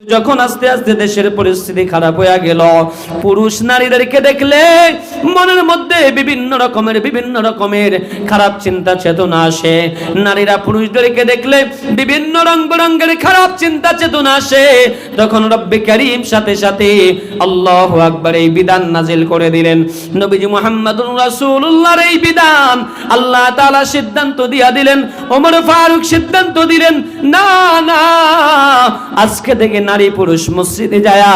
যখন আস্তে আস্তে দেশের পরিস্থিতি খারাপ হয়ে গেল, পুরুষ নারীদেরকে দেখলে মনের মধ্যে বিভিন্ন রকমের খারাপ চিন্তা চেতনা আসে। নারীরা পুরুষদেরকে দেখলে বিভিন্ন রং বেরঙের খারাপ চিন্তা চেতনা আসে। তখন রব্বে কারীম সাথে সাথে আল্লাহু আকবার এই বিধান নাজিল করে দিলেন। নবীজি মুহাম্মদুর রাসূলুল্লাহর এই বিধান আল্লাহ তাআলা সিদ্ধান্ত দিয়া দিলেন, ওমর ফারুক সিদ্ধান্ত দিলেন, না না, আজকে থেকে নারী পুরুষ মসজিদে যায়া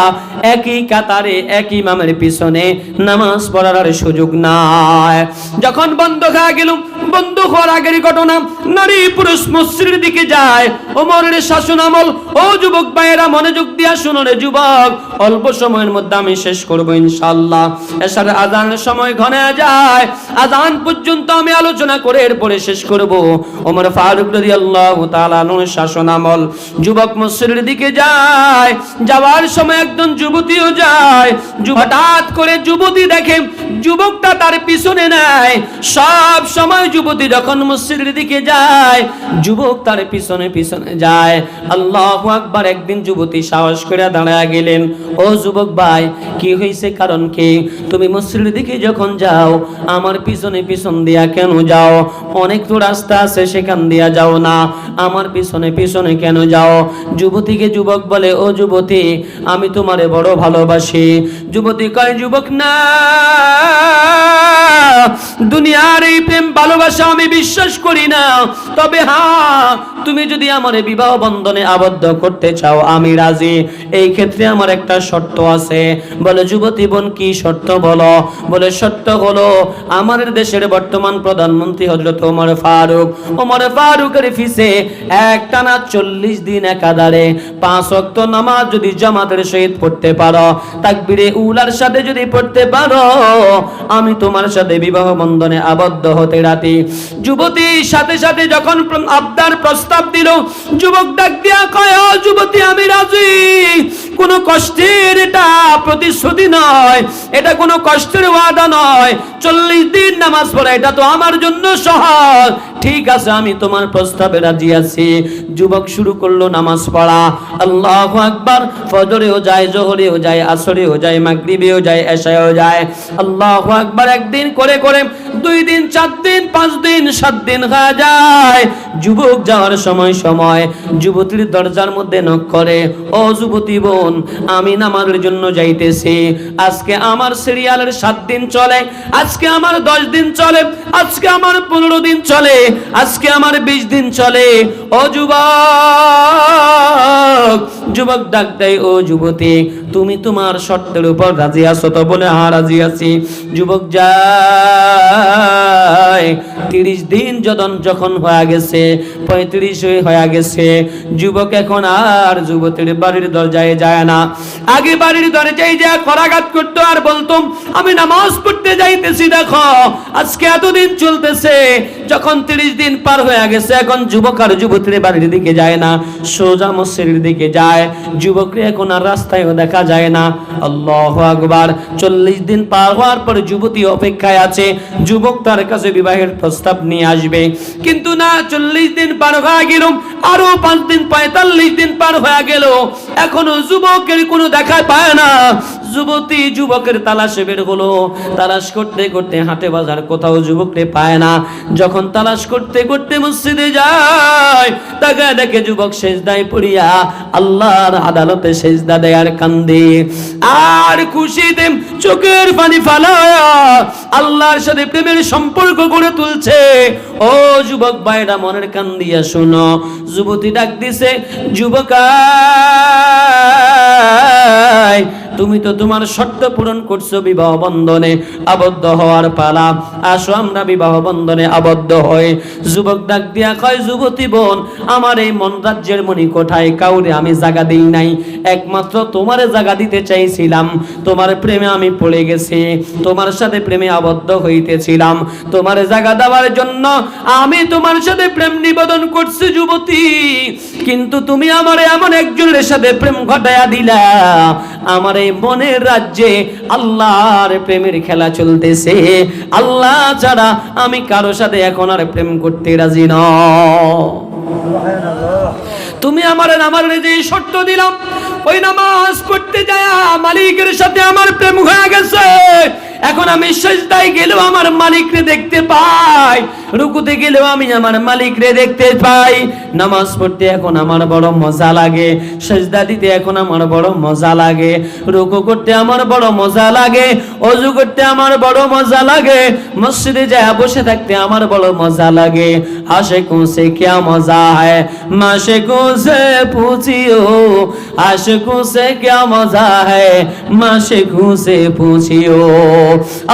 একই কাতারে একই ইমামের পিছনে নামাজ পড়ার আর সুযোগ নাই। যখন বন্ধ হয়ে গেল, বন্ধ হওয়ার আগের ঘটনা, নারী পুরুষ মসজিদের দিকে যায় ওমরের শাসন আমল। ও যুবক ভাইয়েরা মনোযোগ দিয়া শুনো রে যুবক, অল্প সময়ের মধ্যে আমি শেষ করব ইনশাআল্লাহ। এশার আযানের সময় ঘনে যায়, আযান পর্যন্ত আমি আলোচনা করে এরপরে শেষ করব। ওমর ফারুক রাদিয়াল্লাহু তাআলা আনহুর শাসন আমল। যুবক মসজিদের দিকে যায়, যাওয়ার সময় একজন যুবতীও যায়। হঠাৎ করে যুবতী দেখে যুবকটা তার পিছনে নাই। সব সময় যুবতী যখন মসজিদের দিকে যায়, যুবক তার পিছনে পিছনে যায়। আল্লাহু আকবার। একদিন যুবতী সাহস করে দাঁড়ায় গেলেন, ও যুবক ভাই, কি হয়েছে, কারণ কি? তুমি মসজিদের দিকে যখন যাও আমার পিছনে পিছন দিয়া কেন যাও? অনেক তো রাস্তা আছে, সেখান দিয়া যাও না, আমার পিছনে পিছনে কেন যাও? যুবতীকে যুবক বলে, ও যুবতী, আমি তোমারে বড় ভালোবাসি। যুবতী কয়, যুবক না, দুনিয়ার এই প্রেম ভালোবাসা আমি বিশ্বাস করি না, তবে হ্যাঁ, তুমি যদি আমার বিবাহ বন্ধনে আবদ্ধ করতে চাও আমি রাজি। এই ক্ষেত্রে আমার একটা শর্ত আছে। বলে, যুবতী বোন, কি শর্ত বলো? বলে, শর্ত হলো আমাদের দেশের বর্তমান প্রধানমন্ত্রী হযরত ওমর ফারুক, ওমর ফারুকের ফিসে একটানা 40 দিন একাধারে 5 ওয়াক্ত নামাজ যদি জামাতের সহিত পড়তে পারো, তাকবীরে উলার সাথে যদি পড়তে পারো, আমি তোমার সাথে বিবাহ বন্ধনে আবদ্ধ হতে রাজি। যুবতী সাথে সাথে যখন আবদার প্রস্তাব দিল, যুবক ডাক দিয়া কয়, ও যুবতী, আমি রাজি। কোনো কষ্টের এটা প্রতিশ্রুতি নয়, এটা কোনো কষ্টের ওয়াদা নয়। 40 দিন নামাজ পড়া এটা তো আমার জন্য সহজ। ঠিক আছে, আমি তোমার প্রস্তাবে রাজি আছি। যুবক শুরু করলো নামাজ পড়া। আল্লাহু আকবার। ফজরেও যায়, জোহরেও যায়, আসরেও যায়, মাগরিবেও যায়, এশায়ও যায়। আল্লাহু আকবার। একদিন করে করে 2 দিন, 4 দিন, 5 দিন, 7 দিন হয়ে যায়। যুবক যাওয়ার সময় যুবতীর দরজার মধ্যে নক করে, ও যুবতী বোন, আমি নামাজের জন্য যাইতেছি। আজকে আমার সিরিয়ালের 7 দিন চলে, আজকে আমার 10 দিন চলে, আজকে আমার 15 দিন চলে, আজকে আমার 20 দিন চলে। ও যুবক, যুবক ডাক দেয়, ও যুবতী, তুমি তোমার শর্তের উপর রাজি আছো তো? বলে, হ্যাঁ, রাজি আছি। যুবক যায়। 30 দিন যখন হয়ে গেছে, 35 হয়ে গেছে, যুবক এখন আর যুবতীর বাড়ির দরজায় যায় না। আগে বাড়ির দরজায় যায় করাঘাত করতো আর বলতো, আমি নামাজ পড়তে যাইতেছি। দেখো আজকে এতদিন চলতেছে, যখন 30 দিন পার হয়ে গেছে, এখন যুবক আর যুবতীর বাড়ির দিকে যায় না, সোজা মসজিদের দিকে যায়। যুবককে এখন আর রাস্তায়ও দেখা যায় না। আল্লাহু আকবার। 40 দিন পার হওয়ার পর যুবতী অপেক্ষায় আছে, যুবক তার কাছে বিবাহের প্রস্তাব নিয়ে আসবে। কিন্তু না, 40 দিন পার হয়ে গেল, আরো 5 দিন, 45 দিন পার হয়ে গেল, এখনো যুবকের কোনো দেখা পায় না। যুবতী যুবকের তালাশে বের হলো। তালাশ করতে করতে হাটে বাজার কোথাও যুবককে পায় না। যখন তালাশ করতে করতে মসজিদে যায়, তাকে দেখে যুবক সেজদায় পড়িয়া আল্লাহর আদালতে সেজদা দেয় আর কান্দে। আর খুশিতে চোখের পানি ফালায়া আল্লাহর সাথে প্রেমের সম্পর্ক গড়ে তুলছে। ও যুবক ভাইরা, মনের কান দিয়া শোনো। যুবতী ডাক দিছে, যুবকা, তুমি তো তোমার শর্ত পূরণ করছো, বিবাহ বন্ধনে আবদ্ধ হওয়ার পালা, আসো আমরা বিবাহ বন্ধনে আবদ্ধ হই। যুবক ডাক দিয়া কয়, যুবতী বোন, আমার এই মন রাজ্যের মনি কোঠায় কাউরে আমি জায়গা দিই নাই, একমাত্র তোমারে জায়গা দিতে চাইছিলাম। তোমার প্রেমে আমি পড়ে গেছি, তোমার সাথে প্রেমে আবদ্ধ হইতেছিলাম, তোমার জায়গা দেওয়ার জন্য আমি তোমার সাথে প্রেম নিবেদন করছি যুবতী। কিন্তু তুমি আমার এমন একজনের সাথে প্রেম ঘটায়া দিলা, আমার এই মনের রাজ্যে আল্লাহর প্রেমের খেলা চলতেছে। আল্লাহ ছাড়া আমি কারো সাথে এখন আর প্রেম করতে রাজি নই। তুমি আমার যে শর্ত দিলাম, ওই নামাজ পড়তে যায় মালিকের সাথে আমার প্রেম হয়ে গেছে। এখন আমি সিজদায় গেলেও আমার মালিকরে দেখতে পাই, রুকুতে গেলেও আমি আমার মালিকরে দেখতে পাই। নামাজ পড়তে এখন আমার বড় মজা লাগে, সিজদা দিতে এখন আমার বড় মজা লাগে, রুকু করতে আমার বড় মজা লাগে, ওযু করতে আমার বড় মজা লাগে, মসজিদে যায় বসে থাকতে আমার বড় মজা লাগে। আশিকোं से क्या मजा है, माशिकों से पूछियो, आशिकों से क्या मजा है, माशिकों से पूछियो।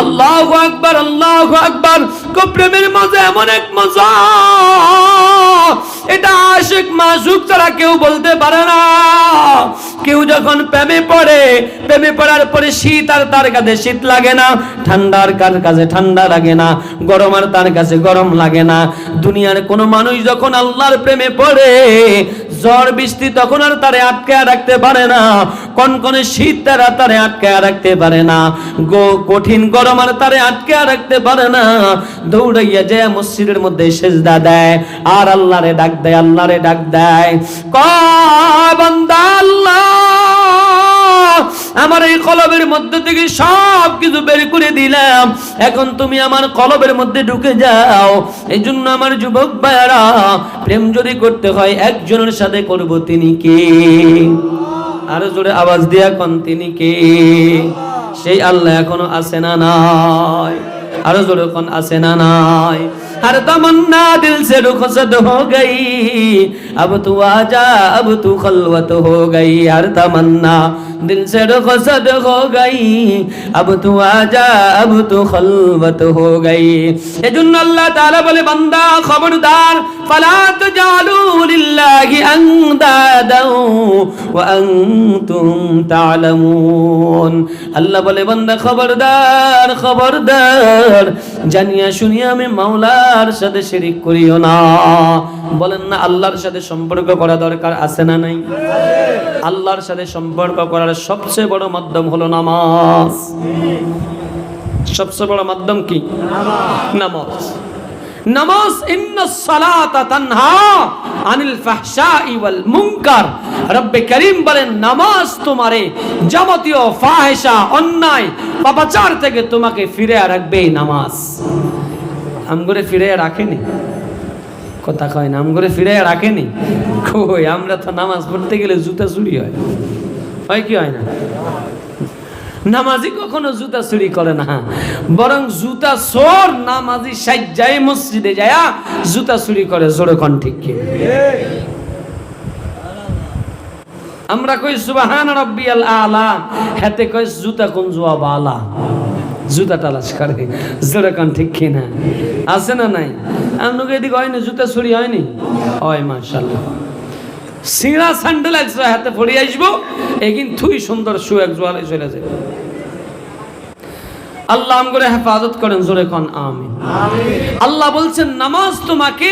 আল্লাহু আকবার, আল্লাহু আকবার। প্রেমের মজা এমন এক মজা, এটা আশিক মাসুক ছাড়া কেউ বলতে পারে না। কেউ যখন প্রেমে পড়ে, প্রেমে পড়ার পরে শীত আর তার কাছে শীত লাগে না, ঠান্ডার কাছে ঠান্ডা লাগে না, গরম আর তার কাছে গরম লাগে না। দুনিয়ার কোন মানুষ যখন আল্লাহর প্রেমে পড়ে, ঝড় বৃষ্টি তখন আর তারে আটকায় রাখতে পারে না, কনকনে শীত তারে আটকায় রাখতে পারে না, কঠিন গরম আর তারে আটকায় রাখতে পারে না। দৌড়াইয়া যায় মসজিদের মধ্যে সিজদা দেয় আর আল্লাহরে ডাক দেয়, আল্লাহরে ডাক দেয়, কয় বান্দা আল্লাহ, আমার এই কলবের মধ্যে থেকে সব কিছু বের করে দিলাম, এখন তুমি আমার কলবের মধ্যে ঢুকে যাও। এই জন্য আমার যুবক ভাইরা, প্রেম যদি করতে হয় একজনের সাথে করব, তিনি কে? আরো জোরে আওয়াজ দিয়া কোন, তিনি কে? সেই আল্লাহ এখনো আছে না নাই? আরো জোরে কোন, আছে না নাই? हर तमन्ना दिल से रुखसत हो गई, अब तू आजा, अब तू खलवत हो गई। हर तमन्ना दिल से रुखसत हो गई, अब तू आजा, अब तू खलवत हो गई। एजुन अल्लाह ताला बोले, बंदा खबरदार, फला तजालू लिल्लाहि अंदादा व अंतुम तालमून। अल्लाह बोले, बंदा खबरदार, खबरदार, জানিয়া শুনিয়া আমি মাওলার সাথে শিরিক করিও না। বলেন না, আল্লাহর সাথে সম্পর্ক করা দরকার আছে না নাই? আল্লাহর সাথে সম্পর্ক করার সবচেয়ে বড় মাধ্যম হলো নামাজ। সবচেয়ে বড় মাধ্যম কি? নামাজ। নামাজ, ইন্নাস সালাতা তানহা আনিল ফাহশাই ওয়াল মুনকার। রব্বে করিম বলেন, নামাজ তোমারে যাবতীয় ফাহিশা, অন্যায়, পাপাচার থেকে তোমাকে ফিরে রাখবে। নামাজ আমগরে ফিরে রাখেনি, কথা কয় না, আমগরে ফিরে রাখেনি। কই, আমরা তো নামাজ পড়তে গেলে জুতা চুরি হয়, হয় কি হয় না? নামাজি কখনো জুতা চুরি করে না, বরং জুতা চোর নামাজি সাজ্জায় মসজিদে যায় জুতা চুরি করে। জোরে কোন ঠিক কি? আমরা কই সুবহান রাব্বিয়াল আলা, হাতে কই জুতা কোন জবাব আলা, জুতা তালাশ করে। জোরে কোন ঠিক কি না? আছে না নাই? আমনুকে এদিকে হয় না, জুতা চুরি হয়নি? হয়, মাশাআল্লাহ। সিরা স্যান্ডেল একজোড়া হাতে পড়ে আসবো, এগিন থুই সুন্দর শু এক জোয়ালে চলে যাবে। আল্লাহ আমগরে হেফাজত করেন। জোরে কোন আমিন। আল্লাহ বলছেন, নামাজ তোমাকে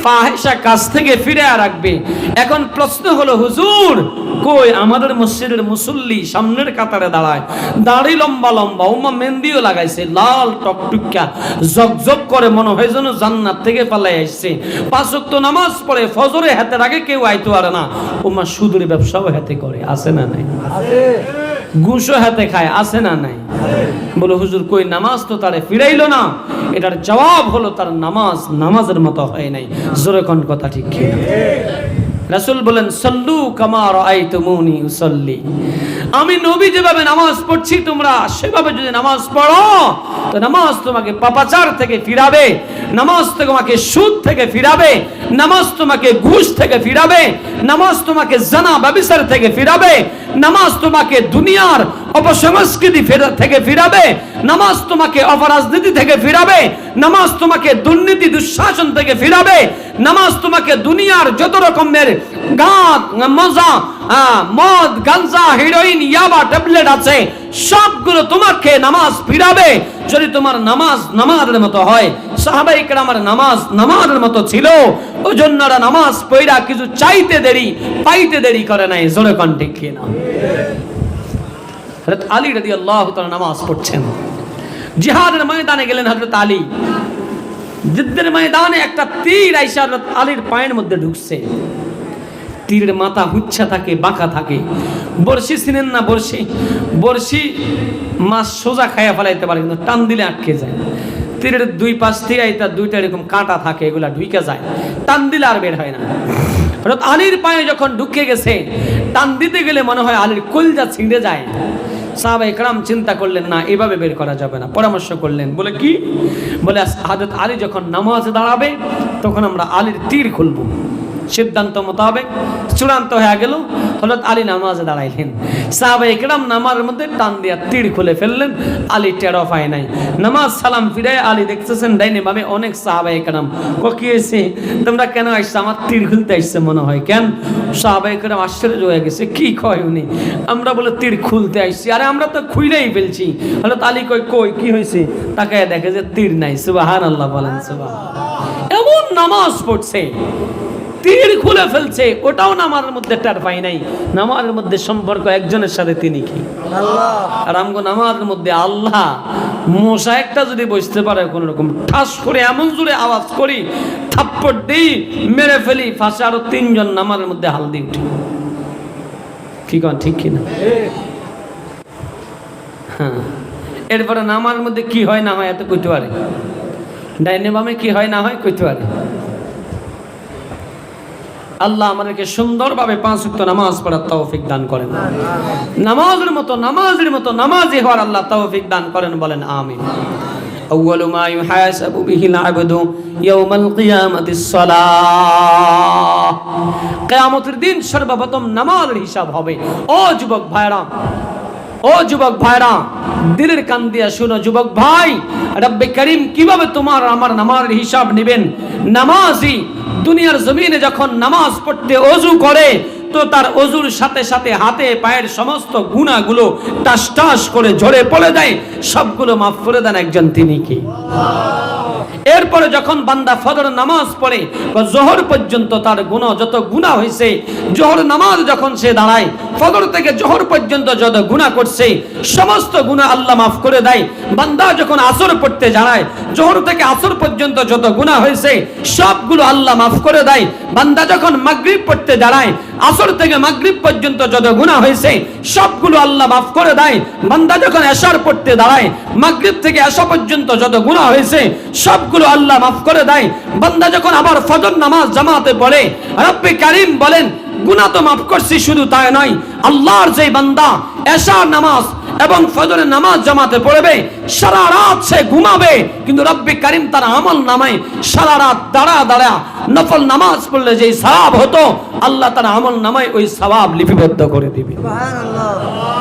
ফাহিশা কাজ থেকে ফিরে রাখবে। এখন প্রশ্ন হলো, হুজুর কই আমাদের মসজিদের মুসল্লি সামনের কাতারে দাঁড়ায়, দাড়ি লম্বা লম্বা, ওমা মেহেন্দিও লাগাইছে, লাল টকটুকা জগজগ করে, মনে হয় যেন জান্নাত থেকে পালাই আসছে। 5 ওয়াক্ত নামাজ পড়ে, ফজরে হাতের আগে কেউ আইতে পারে না, ওমা সুদের ব্যবসাও হাতে করে, আছে না নাই? ঘুষও হাতে খায়, আছে না নাই? বলে, হুজুর কই নামাজ তো তারে ফিরাইলো না। এটার জবাব হলো, তার নামাজ নামাজের মতো হয় নাই। জোরে কোন কথা ঠিক কি? রাসূল বলেন, সাল্লু কামা রাআইতুমুনি উসাল্লি। আমি নবী যেভাবে নামাজ পড়ছি, তোমরা সেভাবে যদি নামাজ পড়ো, তো নামাজ তোমাকে পাপাচার থেকে ফিরাবে, নামাজ তোমাকে সুদ থেকে ফিরাবে, নামাজ তোমাকে ঘুষ থেকে ফিরাবে, নামাজ তোমাকে জানা ব্যভিচার থেকে ফিরাবে, নামাজ তোমাকে দুনিয়ার অপসংস্কৃতি থেকে ফিরাবে, নামাজ তোমাকে অপরাজনীতি থেকে ফিরাবে, নামাজ তোমাকে দুর্নীতি দুঃশাসন থেকে ফিরাবে, নামাজ তোমাকে দুনিয়ার যত রকমের গাঁত মজা, মদ, গাঞ্জা, হেরোইন, ইয়াবা, ট্যাবলেট আছে, সবগুলো তোমাকে নামাজ ফিরাবে যদি তোমার নামাজ নামাজের মতো হয়। সাহাবায়ে কেরামের নামাজ নামাজের মতো ছিল, ওই জন্য নামাজ পড়া কিছু চাইতে দেরি পাইতে দেরি করে নাই। জোরে কোন ঠিক কি না? হযরত আলী রাদিয়াল্লাহু তাআলা নামাজ পড়ছেন, জিহাদের ময়দানে গেলেন হযরত আলী। যুদ্ধের ময়দানে একটা তীর আইসা হযরত আলীর পায়ের মধ্যে ঢুকছে। তীরের মাথা হুচ্ছা থাকে, বাঁকা থাকে। বড়শি চিনেন না? বড়শি, বড়শি মাছ সোজা খাইয়া ফেলাইতে পারে, কিন্তু টান দিলে আটকে যায়। তীরের দুই পাশ থেকে এটা দুইটা এরকম কাঁটা থাকে, এগুলা ঢুকে যায়, টান দিলে আর বের হয় না। আলীর পায়ে যখন ঢুকে গেছে, টান দিতে গেলে মনে হয় আলীর কলজা ছিঁড়ে যায়। সাহাবা ইকরাম চিন্তা করলেন, না এভাবে বের করা যাবে না। পরামর্শ করলেন, বলে কি? বলে হযরত আলী যখন নামাজে দাঁড়াবে তখন আমরা আলীর তীর খুলব। সিদ্ধান্ত মোতাবেক চূড়ান্ত হয়ে গেল। হযরত আলী নামাজে দাঁড়াইলেন, সাহাবা ইকরাম নামাজের মধ্যে টান দিয়া তীর খুলে ফেললেন। আলী টের পায় নাই। নামাজ সালাম ফিরে আলী দেখতেছেন ডাইনে বামে অনেক সাহাবা ইকরাম। কি হয়েছে? তোমরা কেন আসছো? আমার তীর খুলতে আসছে মনে হয়। কেন? সাহাবা ইকরাম আশ্চর্য হয়ে গেছে, কি কয় উনি? আমরা বলে তীর খুলতে আসছি। আরে আমরা তো খুইলেই ফেলছি। হযরত আলী কই কই কি হয়েছে? তাকায় দেখে যে তীর নাই। সুবহানাল্লাহ বলেন। সুবহানাল্লাহ। এমন নামাজ পড়ছে, তীর খুলে ফেলছে, ওটাও নামাজের মধ্যে টের পাই নাই। নামাজের মধ্যে সম্পর্ক একজনের সাথে, তিনি কি? আল্লাহ। আর আমগো নামাজের মধ্যে আল্লাহ। মশা একটা যদি বসতে পারে কোন রকম ঠাস করে এমন জোরে আওয়াজ করি, থাপ্পড় দিই, মেরে ফেলি, ফাঁসে আরো 3 জন নামাজের মধ্যে হাল দিয়ে উঠি। কি কন ঠিক কিনা? হ্যাঁ। এরপরে নামাজের মধ্যে কি হয় না হয় এত কইতে পারে। ডাইনে বামে কি হয় না হয় কইতে পারে। আল্লাহ আমাদেরকে সুন্দরভাবে 5 ওয়াক্ত নামাজ পড়ার তৌফিক দান করেন। নামাজের মতো নামাজি হওয়ার আল্লাহ তৌফিক দান করেন, বলেন আমিন। আউয়ালু মা ইউহাসাবু বিহিল আবদু ইয়াউমাল কিয়ামাতিস সালাহ। কিয়ামতের দিন সর্বপ্রথম নামাজের হিসাব হবে। ও যুবক ভাইরা, দিলের কান দিয়া শুনো যুবক ভাই, রব্বে করিম কিভাবে তোমার আমার নামাজের হিসাব নেবেন। নামাজি দুনিয়ার জমিনে যখন নামাজ পড়তে ওযু করে, তো তার ওযুর সাথে সাথে হাতে পায়ের সমস্ত গুনাহগুলো টাস টাস করে ঝরে পড়ে যায়, সবগুলো মাফ করে দেন একজন, তিনি কি? এরপরে যখন বান্দা ফজর নামাজ পড়ে জোহর পর্যন্ত তার গুনাহ যত গুনাহ হয়েছে, জোহর নামাজ যখন সে দাঁড়ায়, ফজর থেকে জোহর পর্যন্ত যত গুনাহ করছে সমস্ত গুনাহ আল্লাহ মাফ করে দেয়। বান্দা যখন আসর পড়তে দাঁড়ায়, জোহর থেকে আসর পর্যন্ত যত গুনাহ হয়েছে সবগুলো আল্লাহ মাফ করে দেয়। বান্দা যখন মাগরিব পড়তে দাঁড়ায়, আসর থেকে মাগরিব পর্যন্ত যত গুনাহ হয়েছে সবগুলো আল্লাহ মাফ করে দেয়। বান্দা যখন এশার পড়তে দাঁড়ায়, মাগরিব থেকে এশা পর্যন্ত যত গুনাহ হয়েছে সবগুলো আল্লাহ মাফ করে দেয়। বান্দা যখন আবার ফজর নামাজ জামাতে পড়ে, রব্বে কারীম বলেন গুনাহ তো মাফ করছি, শুধু তাই নয়, আল্লাহর যে বান্দা এশার নামাজ এবং ফজরের নামাজ জামাতে পড়বে, সারা রাত সে ঘুমাবে, কিন্তু রব্বে কারীম তার আমল নামায় সারা রাত দাঁড়া নফল নামাজ পড়লে যে সওয়াব হতো, আল্লাহ তার আমল নামায় ওই সওয়াব লিপিবদ্ধ করে দিবে। সুবহানাল্লাহ।